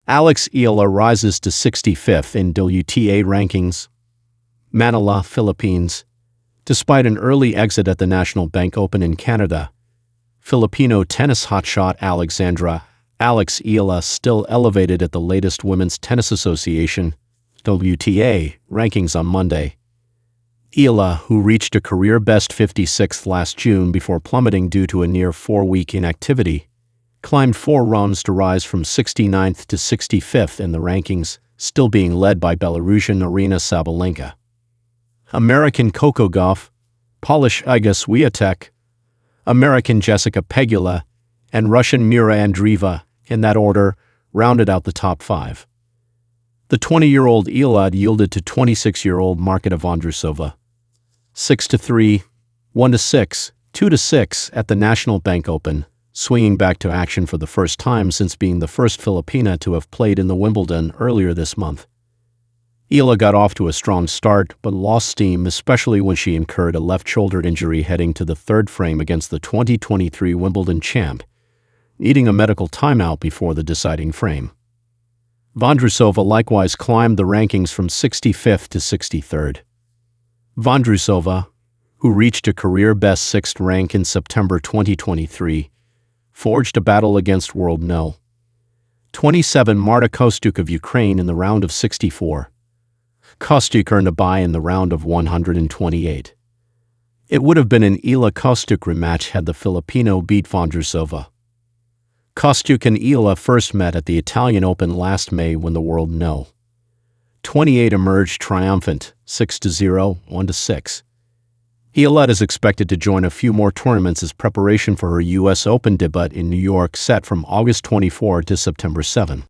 Alex Eala rises to 65th in WTA rankings. Manila, Philippines. Despite an early exit at the National Bank Open in Canada, Filipino tennis hotshot Alexandra Alex Eala still elevated at the latest Women's Tennis Association WTA rankings on Monday. Eala, who reached a career-best 56th last June before plummeting due to a near 4-week inactivity, climbed 4 rungs to rise from 69th to 65th in the rankings, still being led by Belarusian Aryna Sabalenka, American Coco Gauff, Polish Iga Swiatek, American Jessica Pegula, and Russian Mira Andreeva, in that order, rounded out the top 5. The 20-year-old Eala yielded to 26-year-old Marketa Vondrousova 6-3, 1-6, 2-6 at the National Bank Open, swinging back to action for the first time since being the first Filipina to have played in the Wimbledon earlier this month. Eala got off to a strong start but lost steam, especially when she incurred a left shoulder injury heading to the third frame against the 2023 Wimbledon champ, needing a medical timeout before the deciding frame. Vondrousova likewise climbed the rankings from 65th to 63rd. Vondrousova, who reached a career-best 6th rank in September 2023, forged a battle against world No. 27 Marta Kostyuk of Ukraine in the round of 64. Kostyuk earned a bye in the round of 128. It would have been an Eala-Kostyuk rematch had the Filipino beat Vondrousova. Kostyuk and Eala first met at the Italian Open last May when the world No. 28 emerged triumphant, 6-0, 1-6. Eala is expected to join a few more tournaments as preparation for her U.S. Open debut in New York set from August 24 to September 7.